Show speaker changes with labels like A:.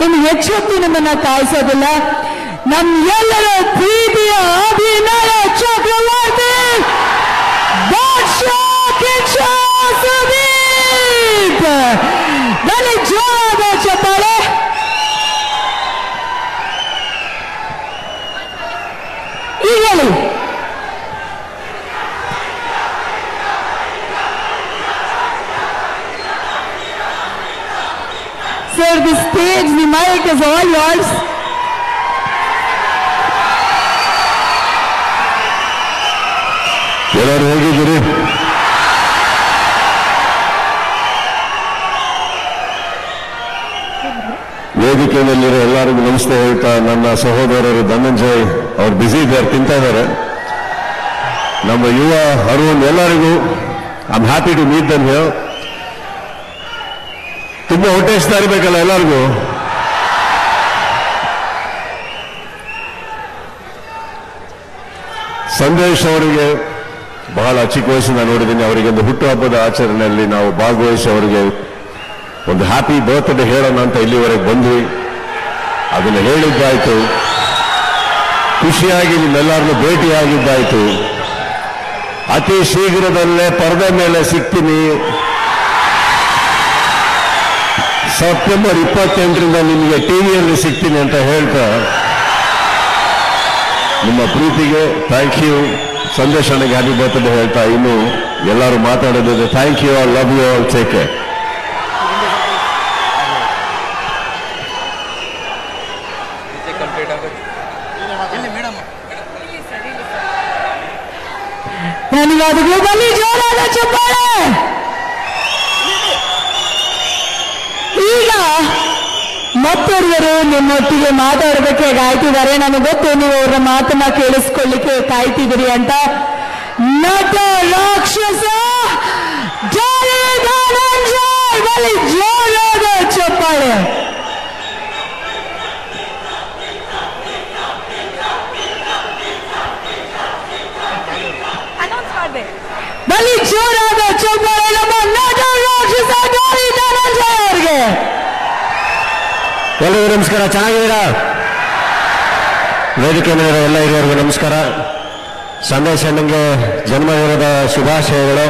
A: ಇನ್ನು ಹೆಚ್ಚೊತ್ತು ನಿಮ್ಮನ್ನ ಕಾಯಿಸೋದಿಲ್ಲ. ನಮ್ಮೆಲ್ಲರ ಪ್ರೀತಿಯ ಅಭಿನಯ ಚಕ್ರವರ್ತಿ ಸುದೀಪ್. ಬನ್ನಿ ಜೋರಾದ ಚಪ್ಪಾಳೆ. ಈಗ ಹೇಳಿ. Sir, the stage, the mic is all yours.
B: ಎಲ್ಲರೂ ಹೇಗಿದ್ದೀರಿ? ವೇದಿಕೆಯಲ್ಲಿರೋ ಎಲ್ಲರಿಗೂ ನಮಸ್ತೆ ಹೇಳ್ತಾ, ನನ್ನ ಸಹೋದರರು ಧನಂಜಯ್ ಅವ್ರು ಬ್ಯುಸಿ ಇದ್ದಾರೆ, ತಿಂತಾ ಇದ್ದಾರೆ. ನಮ್ಮ ಯುವ ಅರುಣ್ ಎಲ್ಲರಿಗೂ I am happy to meet them here. ತುಂಬಾ ಹೊಟ್ಟೆ ಇಷ್ಟ ಇರಬೇಕಲ್ಲ ಎಲ್ಲರಿಗೂ. ಸಂದೇಶ್ ಅವರಿಗೆ ಬಹಳ ಚಿಕ್ಕ ವಯಸ್ಸಿಂದ ನೋಡಿದ್ದೀನಿ. ಅವರಿಗೆ ಒಂದು ಹುಟ್ಟುಹಬ್ಬದ ಆಚರಣೆಯಲ್ಲಿ ನಾವು ಭಾಗವಹಿಸಿ ಅವರಿಗೆ ಒಂದು ಹ್ಯಾಪಿ ಬರ್ತ್ಡೇ ಹೇಳೋಣ ಅಂತ ಇಲ್ಲಿವರೆಗೆ ಬಂದ್ವಿ. ಅದನ್ನು ಹೇಳಿದ್ದಾಯ್ತು, ಖುಷಿಯಾಗಿ ನಿಮ್ಮೆಲ್ಲರನ್ನು ಭೇಟಿಯಾಗಿದ್ದಾಯ್ತು. ಅತಿ ಶೀಘ್ರದಲ್ಲೇ ಪರದೆ ಮೇಲೆ ಸಿಗ್ತೀನಿ. ಸೆಪ್ಟೆಂಬರ್ 28ರಿಂದ ನಿಮಗೆ ಟಿವಿಯಲ್ಲಿ ಸಿಗ್ತೀನಿ ಅಂತ ಹೇಳ್ತಾ, ನಿಮ್ಮ ಪ್ರೀತಿಗೆ ಥ್ಯಾಂಕ್ ಯು. ಸಂದೇಶ್ ಅಣ್ಣಗೆ ಹ್ಯಾಪಿ ಬರ್ತ್ಡೇ ಹೇಳ್ತಾ ಇನ್ನು ಎಲ್ಲರೂ ಮಾತಾಡೋದಿದೆ. Thank you, I love you all, take care.
A: ಧನ್ಯವಾದಗಳು. ಬನ್ನಿ ಜೋರಾದ ಚಪ್ಪಾಳೆ. ಈಗ ಮತ್ತೊರ್ವರು ನಿಮ್ಮೊಟ್ಟಿಗೆ ಮಾತಾಡೋದಕ್ಕೆ ಕಾಯ್ತಿದ್ದಾರೆ. ನನಗೆ ಗೊತ್ತು ನೀವು ಅವರ ಮಾತನ್ನ ಕೇಳಿಸ್ಕೊಳ್ಳಿಕ್ಕೆ ಕಾಯ್ತಿದ್ದೀರಿ ಅಂತ. ನಟ ರಾಕ್ಷಸ ಧನಂಜಯ್, ಬನ್ನಿ ಜೋರಾದ ಚಪ್ಪಾಳೆ. ಬನ್ನಿ ಜೋರಾದ ಚಪ್ಪಾಳೆ ನಮ್ಮ ನಟ ರಾಕ್ಷಸ ಧನಂಜಯ್ ಅವರಿಗೆ.
B: ಎಲ್ಲರಿಗೂ ನಮಸ್ಕಾರ. ಚೆನ್ನಾಗಿದ್ದೀರಾ? ವೇದಿಕೆ ಮೇಲೆ ಎಲ್ಲ ಹಿರಿಯರಿಗೂ ನಮಸ್ಕಾರ. ಸಂದೇಶ್ ಅಣ್ಣಂಗೆ ಜನ್ಮದಿನದ ಶುಭಾಶಯಗಳು.